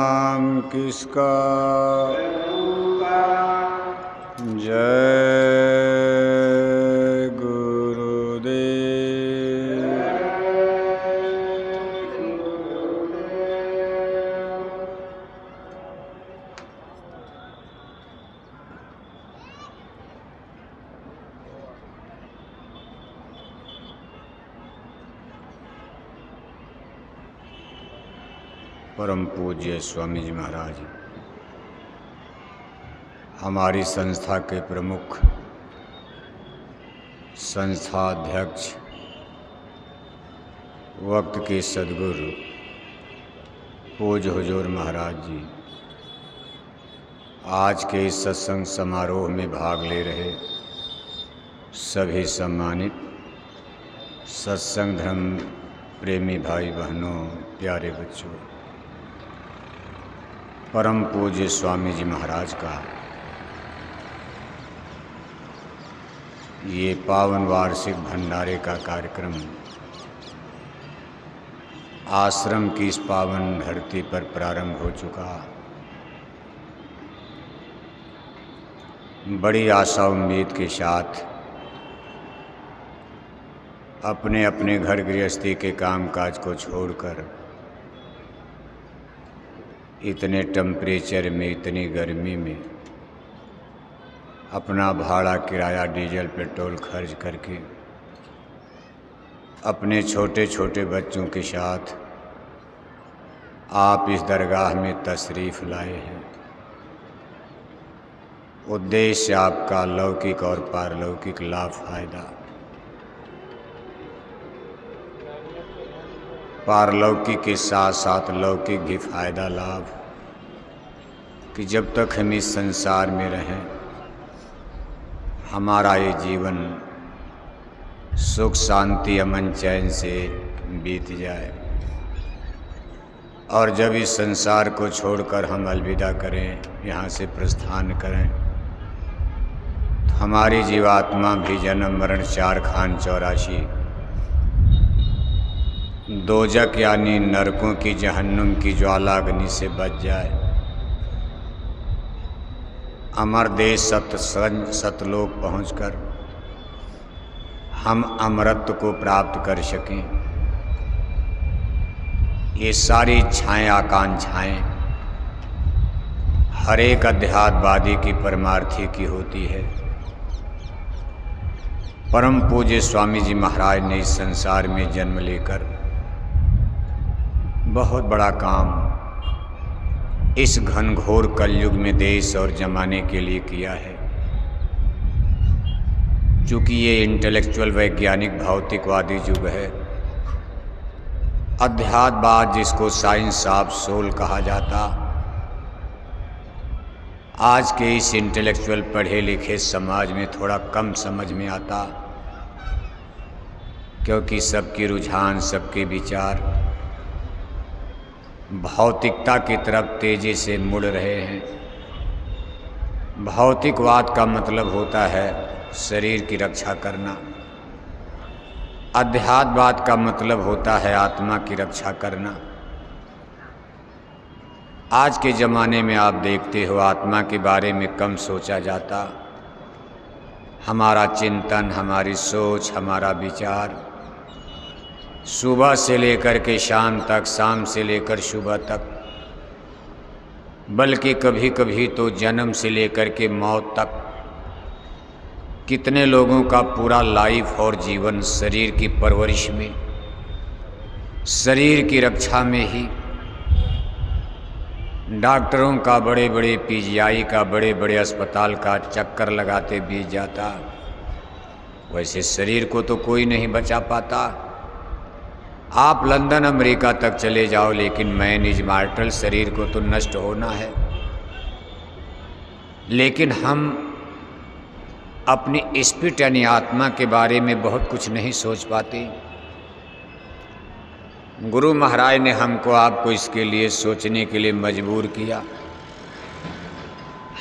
नाम किसका? जय गुरुदेव। परम पूज्य स्वामी जी महाराज, हमारी संस्था के प्रमुख संस्था अध्यक्ष, वक्त के सद्गुरु पूज्य हुजूर महाराज जी, आज के इस सत्संग समारोह में भाग ले रहे सभी सम्मानित सत्संग धर्म प्रेमी भाई बहनों, प्यारे बच्चों, परम पूज्य स्वामी जी महाराज का ये पावन वार्षिक भंडारे का कार्यक्रम आश्रम की इस पावन धरती पर प्रारंभ हो चुका। बड़ी आशा उम्मीद के साथ अपने अपने घर गृहस्थी के कामकाज को छोड़कर इतने टेम्परेचर में, इतनी गर्मी में अपना भाड़ा, किराया, डीजल, पेट्रोल खर्च करके अपने छोटे छोटे बच्चों के साथ आप इस दरगाह में तशरीफ़ लाए हैं। उद्देश्य आपका लौकिक और पारलौकिक लाभ फायदा। पारलौकिक के साथ साथ लौकिक भी फायदा लाभ, कि जब तक हम इस संसार में रहें हमारा ये जीवन सुख शांति अमन चैन से बीत जाए, और जब इस संसार को छोड़कर हम अलविदा करें, यहाँ से प्रस्थान करें, तो हमारी जीवात्मा भी जन्म मरण 4 खान 84 दोजक यानी नरकों की जहन्नुम की ज्वालाग्नि से बच जाए, अमर देश सतलोक पहुंचकर हम अमरत्व को प्राप्त कर सकें। ये सारी इच्छाएं, आकांक्षाएं हर एक अध्यात्मवादी की परमार्थी की होती है। परम पूज्य स्वामी जी महाराज ने इस संसार में जन्म लेकर बहुत बड़ा काम इस घनघोर कलयुग में देश और जमाने के लिए किया है। चूँकि ये इंटेलेक्चुअल वैज्ञानिक भौतिकवादी युग है, अध्यात्मवाद जिसको साइंस ऑफ सोल कहा जाता, आज के इस इंटेलेक्चुअल पढ़े लिखे समाज में थोड़ा कम समझ में आता, क्योंकि सबके रुझान, सबके विचार भौतिकता की तरफ तेजी से मुड़ रहे हैं। भौतिकवाद का मतलब होता है शरीर की रक्षा करना, अध्यात्मवाद का मतलब होता है आत्मा की रक्षा करना। आज के ज़माने में आप देखते हो आत्मा के बारे में कम सोचा जाता। हमारा चिंतन, हमारी सोच, हमारा विचार सुबह से लेकर के शाम तक, शाम से लेकर सुबह तक, बल्कि कभी कभी तो जन्म से लेकर के मौत तक, कितने लोगों का पूरा लाइफ और जीवन शरीर की परवरिश में, शरीर की रक्षा में ही। डॉक्टरों का बड़े बड़े पीजीआई का, बड़े बड़े अस्पताल का चक्कर लगाते बीत जाता। वैसे शरीर को तो कोई नहीं बचा पाता। आप लंदन अमेरिका तक चले जाओ, लेकिन मैन इज मॉर्टल, शरीर को तो नष्ट होना है। लेकिन हम अपनी स्पिरिट यानी आत्मा के बारे में बहुत कुछ नहीं सोच पाते। गुरु महाराज ने हमको, आपको इसके लिए सोचने के लिए मजबूर किया।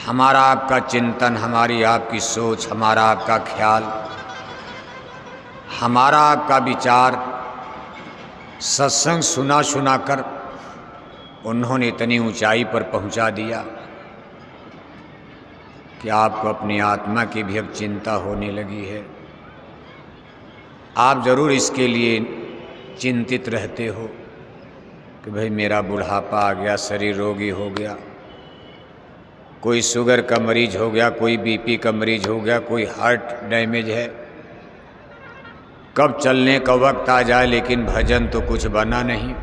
हमारा आपका चिंतन, हमारी आपकी सोच, हमारा आपका ख्याल, हमारा आपका विचार सत्संग सुना सुना कर उन्होंने इतनी ऊंचाई पर पहुंचा दिया कि आपको अपनी आत्मा की भी अब चिंता होने लगी है। आप ज़रूर इसके लिए चिंतित रहते हो कि भाई मेरा बुढ़ापा आ गया, शरीर रोगी हो गया, कोई शुगर का मरीज हो गया, कोई बीपी का मरीज हो गया, कोई हार्ट डैमेज है, कब चलने का वक्त आ जाए, लेकिन भजन तो कुछ बना नहीं।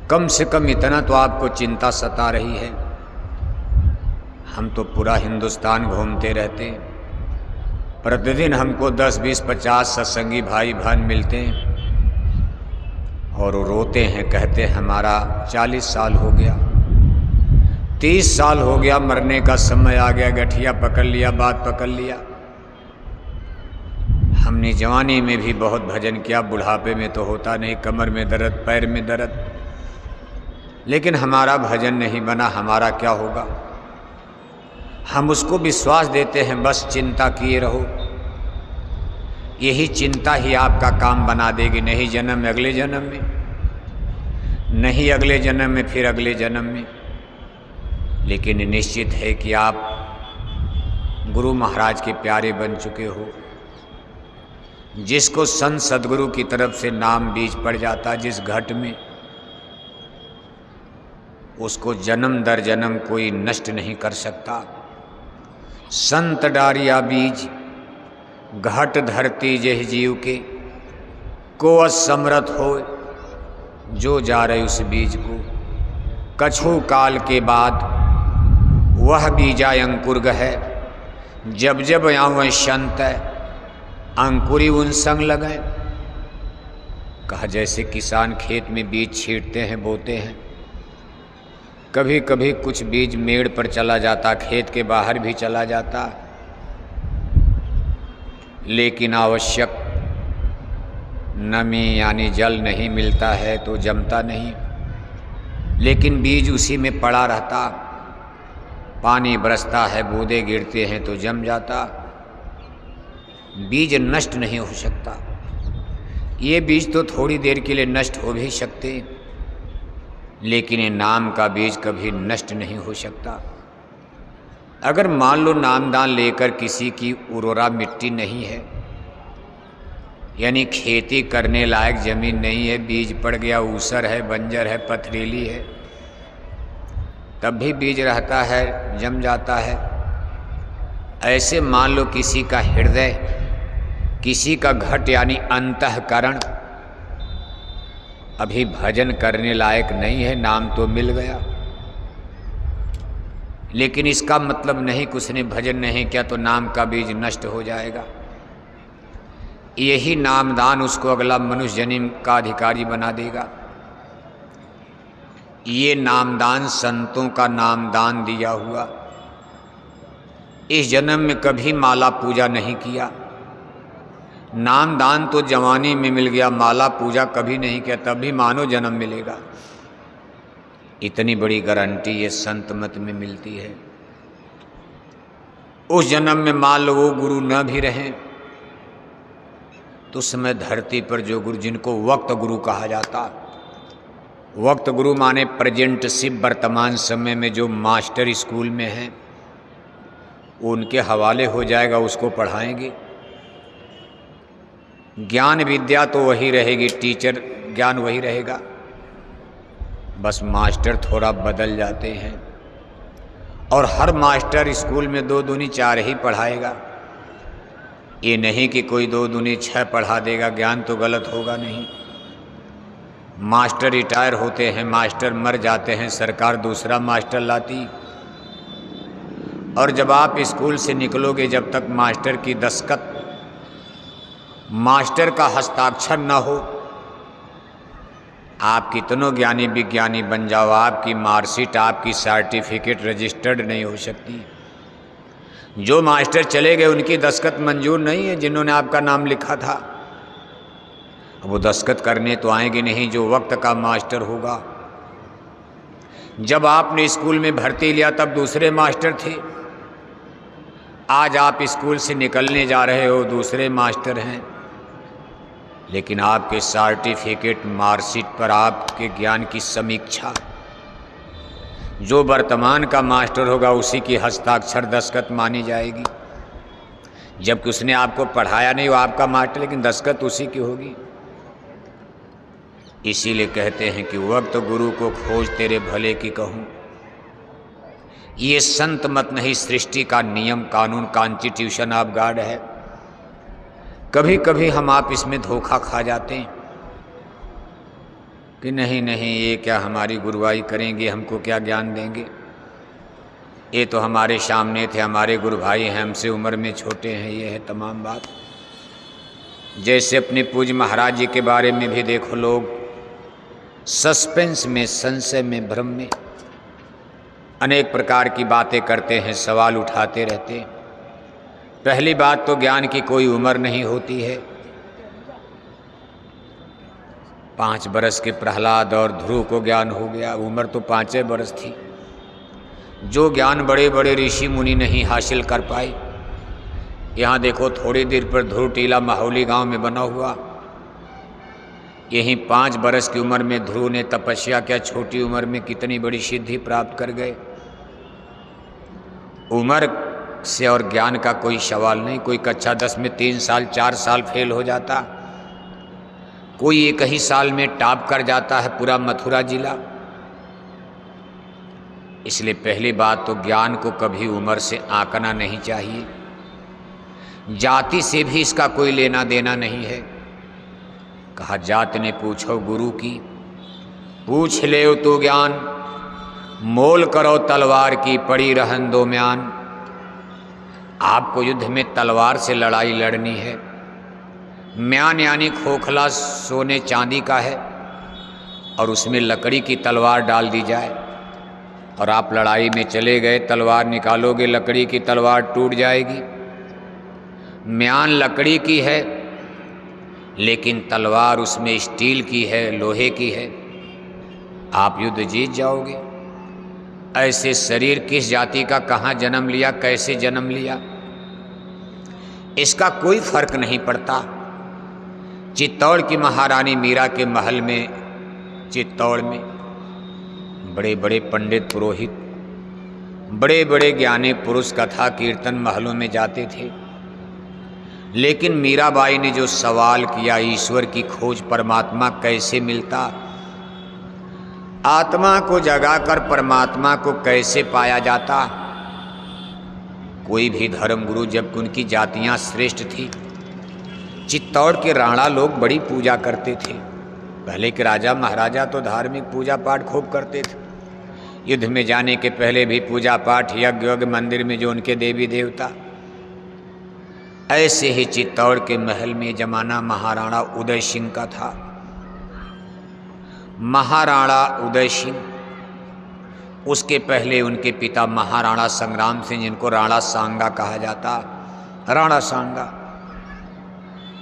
कम से कम इतना तो आपको चिंता सता रही है। हम तो पूरा हिंदुस्तान घूमते रहते हैं, प्रतिदिन हमको 10, 20, 50 सत्संगी भाई बहन मिलते हैं और वो रोते हैं, कहते हैं हमारा 40 साल हो गया, 30 साल हो गया, मरने का समय आ गया, गठिया पकड़ लिया, बात पकड़ लिया। हमने जवानी में भी बहुत भजन किया, बुढ़ापे में तो होता नहीं, कमर में दर्द, पैर में दर्द, लेकिन हमारा भजन नहीं बना, हमारा क्या होगा? हम उसको विश्वास देते हैं, बस चिंता किए रहो, यही चिंता ही आपका काम बना देगी। नहीं जन्म में, अगले जन्म में, नहीं अगले जन्म में, फिर अगले जन्म में। लेकिन निश्चित है कि आप गुरु महाराज के प्यारे बन चुके हो। जिसको संत सदगुरु की तरफ से नाम बीज पड़ जाता, जिस घट में, उसको जन्म दर जन्म कोई नष्ट नहीं कर सकता। संत डारिया बीज घट धरती जेह जीव के, को असमरथ हो जो जा रहे उस बीज को। कछु काल के बाद वह बीजा अंकुर गहे, जब जब आवें संत अंकुरी उन संग लगे। कहा जैसे किसान खेत में बीज छींटते हैं, बोते हैं, कभी कभी कुछ बीज मेड़ पर चला जाता, खेत के बाहर भी चला जाता, लेकिन आवश्यक नमी यानी जल नहीं मिलता है तो जमता नहीं, लेकिन बीज उसी में पड़ा रहता, पानी बरसता है, बूंदे गिरते हैं तो जम जाता। बीज नष्ट नहीं हो सकता। ये बीज तो थोड़ी देर के लिए नष्ट हो भी सकते, लेकिन ये नाम का बीज कभी नष्ट नहीं हो सकता। अगर मान लो नामदान लेकर किसी की उर्वरा मिट्टी नहीं है, यानी खेती करने लायक जमीन नहीं है, बीज पड़ गया, ऊसर है, बंजर है, पथरीली है, तब भी बीज रहता है, जम जाता है। ऐसे मान लो किसी का हृदय, किसी का घट यानी अंतःकरण अभी भजन करने लायक नहीं है, नाम तो मिल गया, लेकिन इसका मतलब नहीं कि उसने भजन नहीं किया तो नाम का बीज नष्ट हो जाएगा। यही नामदान उसको अगला मनुष्य जन्म का अधिकारी बना देगा। ये नामदान संतों का नामदान दिया हुआ, इस जन्म में कभी माला पूजा नहीं किया, नामदान तो जवानी में मिल गया, माला पूजा कभी नहीं किया, तब भी मानो जन्म मिलेगा। इतनी बड़ी गारंटी ये संत मत में मिलती है। उस जन्म में मान लो वो गुरु न भी रहें तो उस समय धरती पर जो गुरु, जिनको वक्त गुरु कहा जाता, वक्त गुरु माने प्रेजेंट सिर्फ वर्तमान समय में जो मास्टर स्कूल में हैं उनके हवाले हो जाएगा, उसको पढ़ाएंगे। ज्ञान विद्या तो वही रहेगी, टीचर ज्ञान वही रहेगा, बस मास्टर थोड़ा बदल जाते हैं। और हर मास्टर स्कूल में 2 दूनी 4 ही पढ़ाएगा, ये नहीं कि कोई 2 दूनी 6 पढ़ा देगा, ज्ञान तो गलत होगा नहीं। मास्टर रिटायर होते हैं, मास्टर मर जाते हैं, सरकार दूसरा मास्टर लाती। और जब आप स्कूल से निकलोगे, जब तक मास्टर की दस्तखत, मास्टर का हस्ताक्षर न हो, आप कितनों ज्ञानी विज्ञानी बन जाओ, आपकी मार्कशीट, आपकी सर्टिफिकेट रजिस्टर्ड नहीं हो सकती। जो मास्टर चले गए उनकी दस्तखत मंजूर नहीं है, जिन्होंने आपका नाम लिखा था। वो दस्तखत करने तो आएंगे नहीं जो वक्त का मास्टर होगा। जब आपने स्कूल में भर्ती लिया तब दूसरे मास्टर थे, आज आप स्कूल से निकलने जा रहे हो, दूसरे मास्टर हैं। लेकिन आपके सर्टिफिकेट मार्कशीट पर आपके ज्ञान की समीक्षा जो वर्तमान का मास्टर होगा उसी की हस्ताक्षर दस्तखत मानी जाएगी, जबकि उसने आपको पढ़ाया नहीं, वो आपका मास्टर, लेकिन दस्तखत उसी की होगी। इसीलिए कहते हैं कि वक्त गुरु को खोज तेरे भले की कहूँ। ये संत मत नहीं, सृष्टि का नियम कानून कॉन्स्टिट्यूशन ऑफ गॉड है। कभी कभी हम आप इसमें धोखा खा जाते हैं कि नहीं नहीं ये क्या हमारी गुरुवाई करेंगे, हमको क्या ज्ञान देंगे, ये तो हमारे सामने थे, हमारे गुरु भाई हैं, हमसे उम्र में छोटे हैं, ये है तमाम बात। जैसे अपने पूज्य महाराज जी के बारे में भी देखो, लोग सस्पेंस में, संशय में, भ्रम में अनेक प्रकार की बातें करते हैं, सवाल उठाते रहते हैं। पहली बात तो ज्ञान की कोई उम्र नहीं होती है। 5 बरस के प्रहलाद और ध्रुव को ज्ञान हो गया, उम्र तो 5 बरस थी। जो ज्ञान बड़े बड़े ऋषि मुनि नहीं हासिल कर पाए, यहाँ देखो थोड़ी देर पर ध्रुव टीला माहौली गांव में बना हुआ, यहीं 5 बरस की उम्र में ध्रुव ने तपस्या किया, छोटी उम्र में कितनी बड़ी सिद्धि प्राप्त कर गए। उम्र से और ज्ञान का कोई सवाल नहीं। कोई कक्षा 10 में 3 साल 4 साल फेल हो जाता, कोई एक ही साल में टॉप कर जाता है पूरा मथुरा जिला। इसलिए पहली बात तो ज्ञान को कभी उम्र से आंकना नहीं चाहिए, जाति से भी इसका कोई लेना देना नहीं है। कहा जात ने पूछो गुरु की, पूछ ले तो ज्ञान, मोल करो तलवार की पड़ी रहन दो म्यान। आपको युद्ध में तलवार से लड़ाई लड़नी है। म्यान यानी खोखला सोने चांदी का है और उसमें लकड़ी की तलवार डाल दी जाए और आप लड़ाई में चले गए, तलवार निकालोगे, लकड़ी की तलवार टूट जाएगी। म्यान लकड़ी की है लेकिन तलवार उसमें स्टील की है, लोहे की है, आप युद्ध जीत जाओगे। ऐसे शरीर किस जाति का कहाँ जन्म लिया, कैसे जन्म लिया, इसका कोई फर्क नहीं पड़ता। चित्तौड़ की महारानी मीरा के महल में, चित्तौड़ में बड़े बड़े पंडित पुरोहित, बड़े बड़े ज्ञानी पुरुष कथा कीर्तन महलों में जाते थे, लेकिन मीराबाई ने जो सवाल किया, ईश्वर की खोज, परमात्मा कैसे मिलता, आत्मा को जगाकर परमात्मा को कैसे पाया जाता। कोई भी धर्मगुरु, जबकि उनकी जातियां श्रेष्ठ थी, चित्तौड़ के राणा लोग बड़ी पूजा करते थे। पहले के राजा महाराजा तो धार्मिक पूजा पाठ खूब करते थे, युद्ध में जाने के पहले भी पूजा पाठ, यज्ञ यज्ञ, मंदिर में जो उनके देवी देवता। ऐसे ही चित्तौड़ के महल में जमाना महाराणा उदय सिंह का था। महाराणा उदय सिंह, उसके पहले उनके पिता महाराणा संग्राम सिंह, जिनको राणा सांगा कहा जाता, राणा सांगा,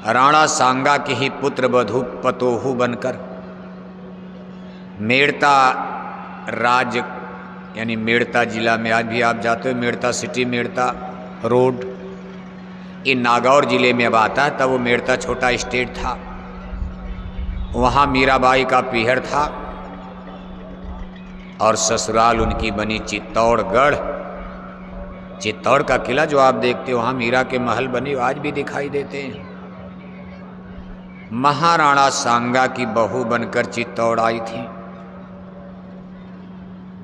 राणा सांगा के ही पुत्र वधू पतोहू बनकर मेड़ता राज्य यानी मेड़ता जिला में, आज भी आप जाते हो मेड़ता सिटी, मेड़ता रोड, ये नागौर जिले में अब आता है, तब वो मेड़ता छोटा स्टेट था। वहाँ मीराबाई का पीहर था और ससुराल उनकी बनी चित्तौड़गढ़। चित्तौड़ का किला जो आप देखते हो, वहाँ मीरा के महल बने, आज भी दिखाई देते हैं। महाराणा सांगा की बहू बनकर चित्तौड़ आई थी।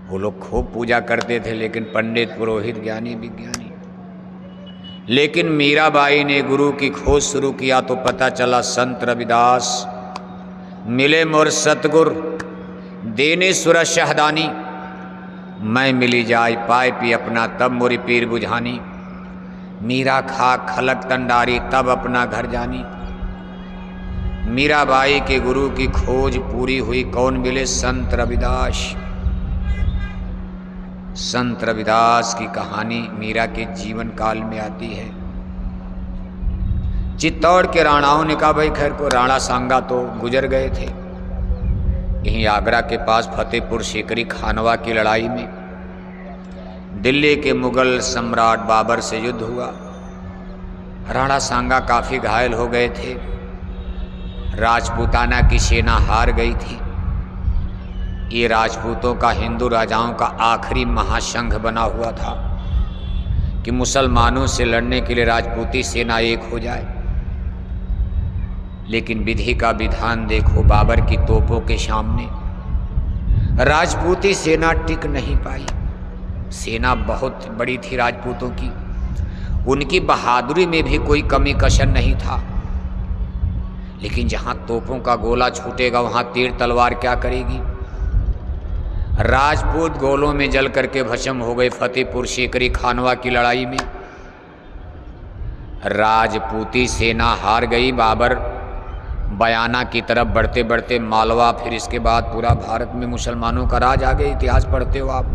वो लोग खूब पूजा करते थे, लेकिन पंडित पुरोहित ज्ञानी विज्ञानी। लेकिन मीराबाई ने गुरु की खोज शुरू किया तो पता चला संत रविदास मिले मोर सतगुर, देने सुर शहदानी, मैं मिली जाय पाए पी अपना तब मोरी पीर बुझानी। मीरा खा खलक तंडारी तब अपना घर जानी। मीराबाई के गुरु की खोज पूरी हुई, कौन मिले? संत रविदास। संत रविदास की कहानी मीरा के जीवन काल में आती है। चित्तौड़ के राणाओं ने कहा भाई खैर को, राणा सांगा तो गुजर गए थे। यहीं आगरा के पास फतेहपुर सीकरी खानवा की लड़ाई में दिल्ली के मुगल सम्राट बाबर से युद्ध हुआ। राणा सांगा काफ़ी घायल हो गए थे। राजपूताना की सेना हार गई थी। ये राजपूतों का हिंदू राजाओं का आखिरी महासंघ बना हुआ था कि मुसलमानों से लड़ने के लिए राजपूती सेना एक हो जाए। लेकिन विधि का विधान देखो, बाबर की तोपों के सामने राजपूती सेना टिक नहीं पाई। सेना बहुत बड़ी थी राजपूतों की, उनकी बहादुरी में भी कोई कमी कसर नहीं था। लेकिन जहां तोपों का गोला छूटेगा वहां तीर तलवार क्या करेगी। राजपूत गोलों में जल करके भस्म हो गए। फतेहपुर सीकरी खानवा की लड़ाई में राजपूती सेना हार गई। बाबर बयाना की तरफ बढ़ते बढ़ते मालवा, फिर इसके बाद पूरा भारत में मुसलमानों का राज आ गया। इतिहास पढ़ते हो आप।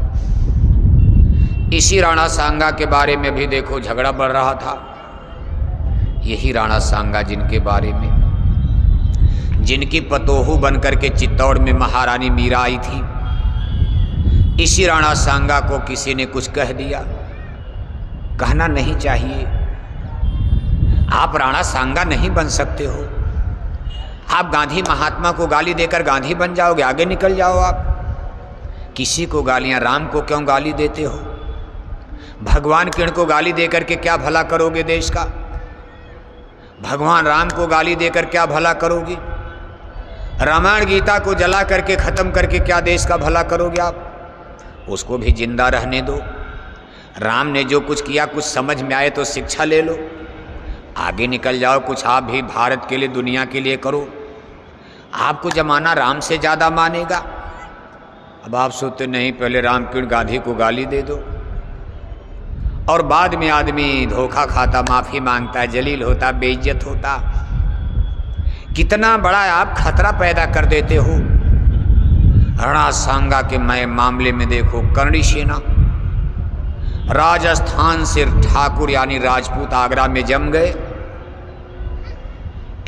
इसी राणा सांगा के बारे में भी देखो झगड़ा बढ़ रहा था। यही राणा सांगा जिनके बारे में, जिनकी पतोहू बनकर के चित्तौड़ में महारानी मीरा आई थी, इसी राणा सांगा को किसी ने कुछ कह दिया। कहना नहीं चाहिए। आप राणा सांगा नहीं बन सकते हो। आप गांधी महात्मा को गाली देकर गांधी बन जाओगे, आगे निकल जाओ आप। किसी को गालियां, राम को क्यों गाली देते हो? भगवान किरण को गाली देकर के क्या भला करोगे देश का? भगवान राम को गाली देकर क्या भला करोगे? रामायण गीता को जला करके खत्म करके क्या देश का भला करोगे आप? उसको भी जिंदा रहने दो। राम ने जो कुछ किया, कुछ समझ में आए तो शिक्षा ले लो, आगे निकल जाओ। कुछ आप भी भारत के लिए, दुनिया के लिए करो। आपको जमाना राम से ज़्यादा मानेगा। अब आप सोचते नहीं, पहले राम किरण गांधी को गाली दे दो और बाद में आदमी धोखा खाता, माफ़ी मांगता है, जलील होता, बेइज्जत होता। कितना बड़ा आप खतरा पैदा कर देते हो। राणा सांगा के मामले में देखो, करणी सेना राजस्थान से ठाकुर यानी राजपूत आगरा में जम गए।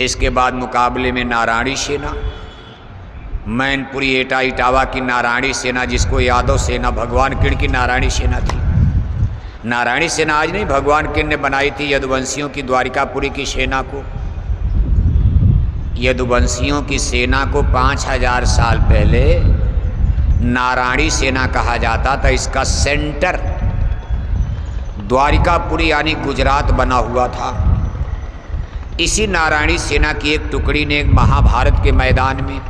इसके बाद मुकाबले में नारायणी सेना, मैनपुरी एटा इटावा की नारायणी सेना, जिसको यादव सेना भगवान किरण की नारायणी सेना थी। नारायणी सेना आज नहीं, भगवान किरण ने बनाई थी यदुवंशियों की द्वारिकापुरी की सेना को। यदुवंशियों की सेना को 5000 साल पहले नारायणी सेना कहा जाता था। इसका सेंटर द्वारिकापुरी यानी गुजरात बना हुआ था। इसी नारायणी सेना की एक टुकड़ी ने महाभारत के मैदान में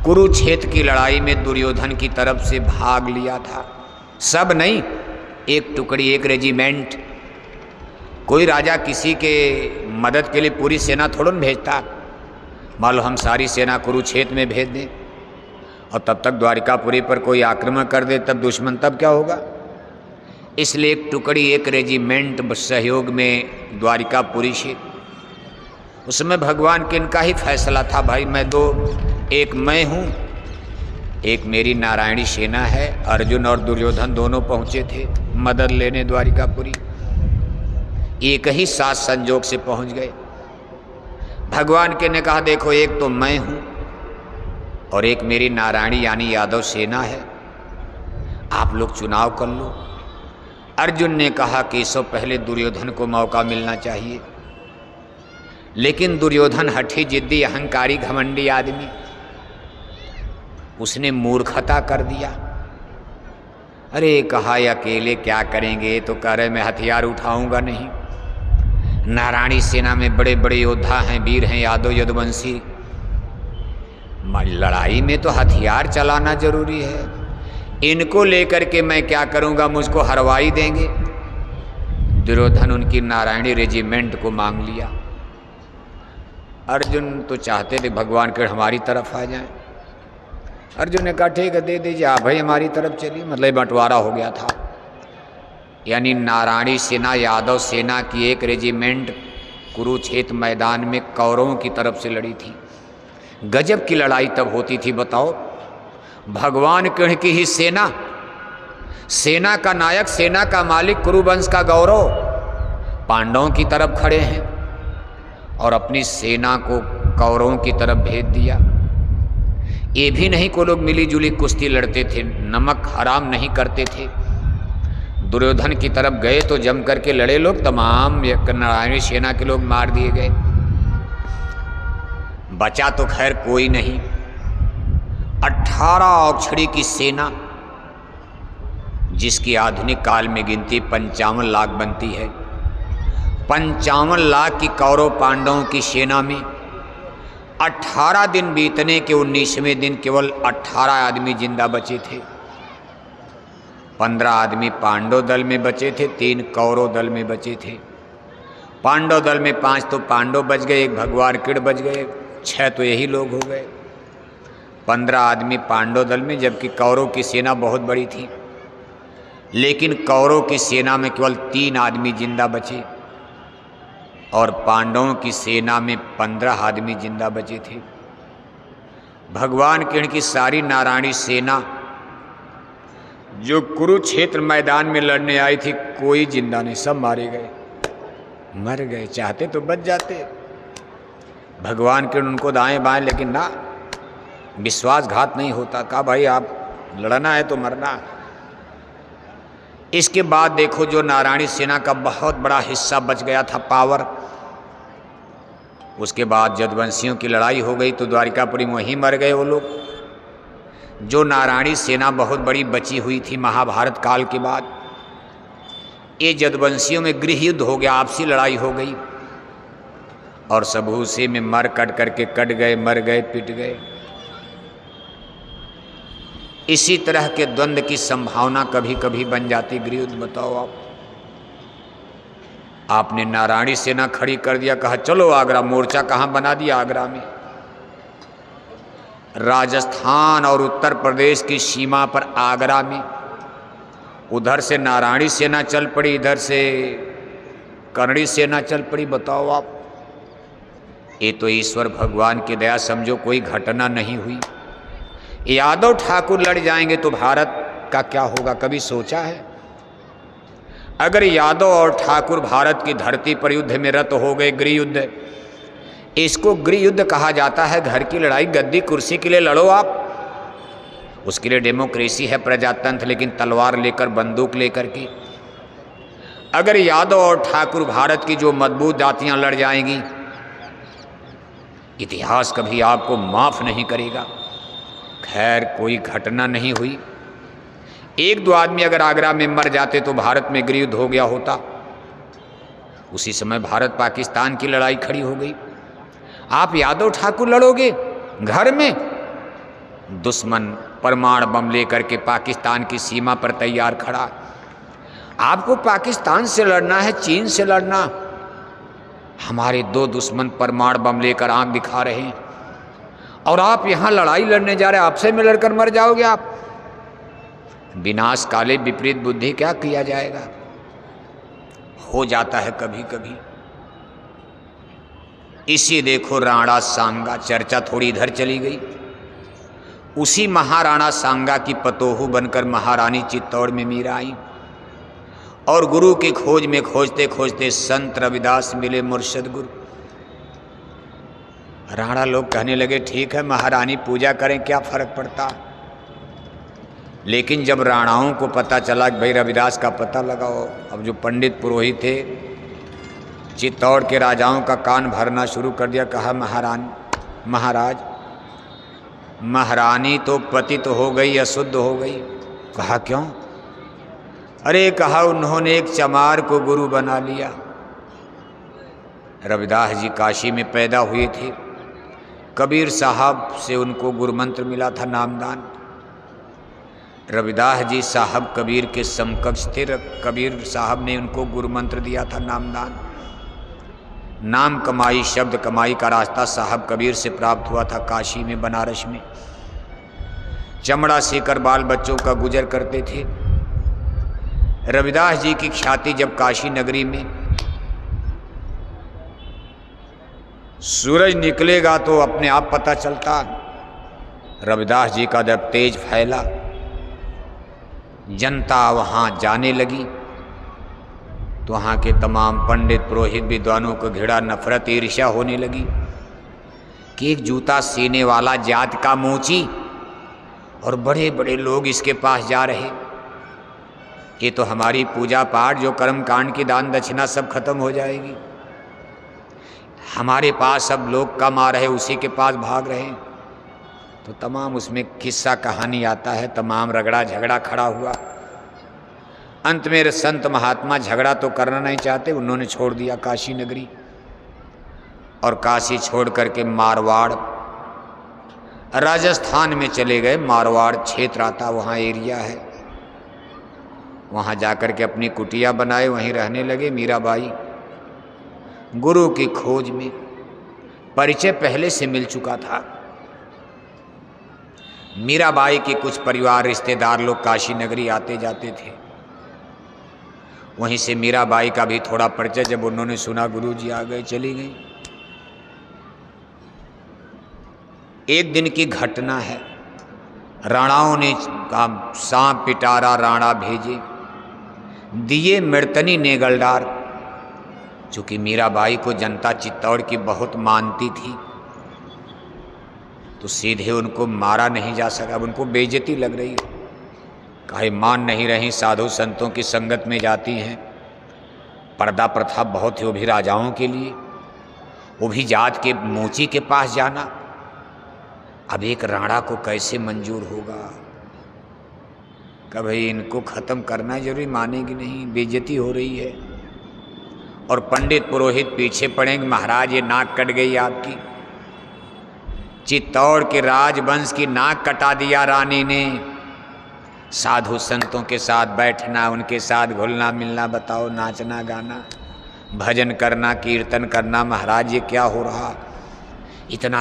कुरुक्षेत्र की लड़ाई में दुर्योधन की तरफ से भाग लिया था। सब नहीं, एक टुकड़ी, एक रेजिमेंट। कोई राजा किसी के मदद के लिए पूरी सेना थोड़ा न भेजता। मान लो हम सारी सेना कुरुक्षेत्र में भेज दें और तब तक द्वारिकापुरी पर कोई आक्रमण कर दे, तब दुश्मन तब क्या होगा। इसलिए एक टुकड़ी, एक रेजिमेंट सहयोग में द्वारिकापुरी से। उसमें भगवान के इनका ही फैसला था, भाई मैं दो, एक मैं हूँ, एक मेरी नारायणी सेना है। अर्जुन और दुर्योधन दोनों पहुँचे थे मदद लेने द्वारिकापुरी। एक ही साथ संजोग से पहुँच गए। भगवान के ने कहा देखो, एक तो मैं हूँ और एक मेरी नारायणी यानी यादव सेना है, आप लोग चुनाव कर लो। अर्जुन ने कहा कि इससे पहले दुर्योधन को मौका मिलना चाहिए। लेकिन दुर्योधन हठी, जिद्दी, अहंकारी, घमंडी आदमी, उसने मूर्खता कर दिया। अरे कहा अकेले क्या करेंगे, तो कह रहे मैं हथियार उठाऊंगा नहीं। नारायणी सेना में बड़े बड़े योद्धा हैं, वीर हैं, यादव यदुवंशी। लड़ाई में तो हथियार चलाना जरूरी है। इनको लेकर के मैं क्या करूंगा, मुझको हरवाई देंगे। दुर्योधन उनकी नारायणी रेजिमेंट को मांग लिया। अर्जुन तो चाहते थे भगवान के हमारी तरफ आ जाए। अर्जुन ने कहा ठीक है दे दीजिए, आप भाई हमारी तरफ चलिए। मतलब बंटवारा हो गया था। यानी नारायणी सेना यादव सेना की एक रेजिमेंट कुरुक्षेत्र मैदान में कौरवों की तरफ से लड़ी थी। गजब की लड़ाई तब होती थी, बताओ। भगवान कृष्ण की ही सेना, सेना का नायक, सेना का मालिक, कुरुवंश का गौरव पांडवों की तरफ खड़े हैं और अपनी सेना को कौरवों की तरफ भेज दिया। ये भी नहीं को लोग मिली जुली कुश्ती लड़ते थे, नमक हराम नहीं करते थे। दुर्योधन की तरफ गए तो जम करके लड़े लोग, तमाम नारायणी सेना के लोग मार दिए गए। बचा तो खैर कोई नहीं। 18 औक्षड़ी की सेना, जिसकी आधुनिक काल में गिनती 55 लाख बनती है, 55 लाख की कौरव पांडवों की सेना में 18 दिन बीतने के 19वें दिन केवल 18 आदमी जिंदा बचे थे। 15 आदमी पांडव दल में बचे थे, 3 कौरव दल में बचे थे। पांडव दल में 5 तो पांडव बच गए, 1 भगवान किड़ बच गए, 6 तो यही लोग हो गए। 15 आदमी पांडव दल में, जबकि कौरव की सेना बहुत बड़ी थी। लेकिन कौरव की सेना में केवल 3 आदमी जिंदा बचे और पांडवों की सेना में 15 आदमी जिंदा बचे थे। भगवान किरण की सारी नारायणी सेना जो कुरुक्षेत्र मैदान में लड़ने आई थी, कोई जिंदा नहीं, सब मारे गए, मर गए। चाहते तो बच जाते भगवान किरण उनको दाएं बाएं, लेकिन ना, विश्वासघात नहीं होता। कहा भाई आप लड़ना है तो मरना। इसके बाद देखो जो नारायणी सेना का बहुत बड़ा हिस्सा बच गया था, पावर, उसके बाद यदुवंशियों की लड़ाई हो गई तो द्वारिकापुरी में वहीं मर गए वो लोग। जो नारायणी सेना बहुत बड़ी बची हुई थी महाभारत काल के बाद, ये यदुवंशियों में गृह युद्ध हो गया, आपसी लड़ाई हो गई और सब उसी में मर कट करके कट गए, मर गए, पिट गए। इसी तरह के द्वंद्व की संभावना कभी कभी बन जाती गृह युद्ध। बताओ आपने नारायणी सेना खड़ी कर दिया, कहा चलो आगरा, मोर्चा कहाँ बना दिया आगरा में। राजस्थान और उत्तर प्रदेश की सीमा पर आगरा में, उधर से नारायणी सेना चल पड़ी, इधर से कर्णी सेना चल पड़ी। बताओ आप, ये तो ईश्वर भगवान की दया, समझो कोई घटना नहीं हुई। यादव ठाकुर लड़ जाएंगे तो भारत का क्या होगा, कभी सोचा है? अगर यादव और ठाकुर भारत की धरती पर युद्ध में रत हो गए, गृह युद्ध, इसको गृह युद्ध कहा जाता है। घर की लड़ाई, गद्दी कुर्सी के लिए लड़ो आप, उसके लिए डेमोक्रेसी है, प्रजातंत्र, लेकिन तलवार लेकर, बंदूक लेकर के। अगर यादव और ठाकुर भारत की जो मजबूत जातियां लड़ जाएंगी, इतिहास कभी आपको माफ नहीं करेगा। खैर कोई घटना नहीं हुई। 1-2 आदमी अगर आगरा में मर जाते तो भारत में गृह युद्ध हो गया होता। उसी समय भारत पाकिस्तान की लड़ाई खड़ी हो गई। आप यादव ठाकुर लड़ोगे घर में, दुश्मन परमाणु बम लेकर के पाकिस्तान की सीमा पर तैयार खड़ा। आपको पाकिस्तान से लड़ना है, चीन से लड़ना। हमारे 2 दुश्मन परमाणु बम लेकर आंख दिखा रहे हैं और आप यहां लड़ाई लड़ने जा रहे हैं, आपसे में लड़कर मर जाओगे आप। विनाश काले विपरीत बुद्धि, क्या किया जाएगा। हो जाता है कभी कभी। इसी देखो राणा सांगा, चर्चा थोड़ी इधर चली गई। उसी महाराणा सांगा की पतोहू बनकर महारानी चित्तौड़ में मीरा आई और गुरु की खोज में खोजते खोजते संत रविदास मिले, मुर्शद गुरु। राणा लोग कहने लगे ठीक है महारानी पूजा करें, क्या फर्क पड़ता। लेकिन जब राणाओं को पता चला कि भाई रविदास का पता लगाओ, अब जो पंडित पुरोहित थे चित्तौड़ के राजाओं का कान भरना शुरू कर दिया। कहा महाराज महारानी तो पतित हो गई, अशुद्ध हो गई। कहा क्यों? अरे कहा उन्होंने एक चमार को गुरु बना लिया। रविदास जी काशी में पैदा हुए थे, कबीर साहब से उनको गुरु मंत्र मिला था, नामदान। रविदास जी साहब कबीर के समकक्ष थे, कबीर साहब ने उनको गुरु मंत्र दिया था, नामदान। नाम कमाई, शब्द कमाई का रास्ता साहब कबीर से प्राप्त हुआ था काशी में, बनारस में। चमड़ा सीकर बाल बच्चों का गुजर करते थे। रविदास जी की ख्याति जब काशी नगरी में सूरज निकलेगा तो अपने आप पता चलता। रविदास जी का जब तेज फैला, जनता वहाँ जाने लगी तो वहाँ के तमाम पंडित पुरोहित विद्वानों को घृणा, नफरत, ईर्ष्या होने लगी कि एक जूता सीने वाला जात का मोची और बड़े बड़े लोग इसके पास जा रहे, ये तो हमारी पूजा पाठ, जो कर्म कांड की दान दक्षिणा सब खत्म हो जाएगी। हमारे पास अब लोग कम आ रहे, उसी के पास भाग रहे। तो तमाम उसमें किस्सा कहानी आता है, तमाम रगड़ा झगड़ा खड़ा हुआ। अंत में संत महात्मा झगड़ा तो करना नहीं चाहते, उन्होंने छोड़ दिया काशी नगरी और काशी छोड़ करके मारवाड़ राजस्थान में चले गए। मारवाड़ क्षेत्र आता, वहाँ एरिया है, वहाँ जाकर के अपनी कुटिया बनाए, वहीं रहने लगे। मीराबाई गुरु की खोज में, परिचय पहले से मिल चुका था। मीराबाई के कुछ परिवार रिश्तेदार लोग काशी नगरी आते जाते थे, वहीं से मीराबाई का भी थोड़ा परिचय। जब उन्होंने सुना गुरुजी आ गए, चली गई। एक दिन की घटना है, राणाओं ने सांप पिटारा राणा भेजे, दिए मृतनी नेगलडार। चूंकि मीराबाई को जनता चित्तौड़ की बहुत मानती थी, तो सीधे उनको मारा नहीं जा सका। अब उनको बेइज्जती लग रही है, काहे मान नहीं रही, साधु संतों की संगत में जाती हैं। पर्दा प्रथा बहुत है, वो भी राजाओं के लिए, वो भी जात के मोची के पास जाना। अब एक राणा को कैसे मंजूर होगा? कभी इनको ख़त्म करना जरूरी, मानेगी नहीं, बेइज्जती हो रही है। और पंडित पुरोहित पीछे पड़ेंगे, महाराज ये नाक कट गई आपकी। चित्तौड़ के राजवंश की नाक कटा दिया रानी ने। साधु संतों के साथ बैठना, उनके साथ घुलना मिलना, बताओ, नाचना गाना, भजन करना, कीर्तन करना, महाराज ये क्या हो रहा? इतना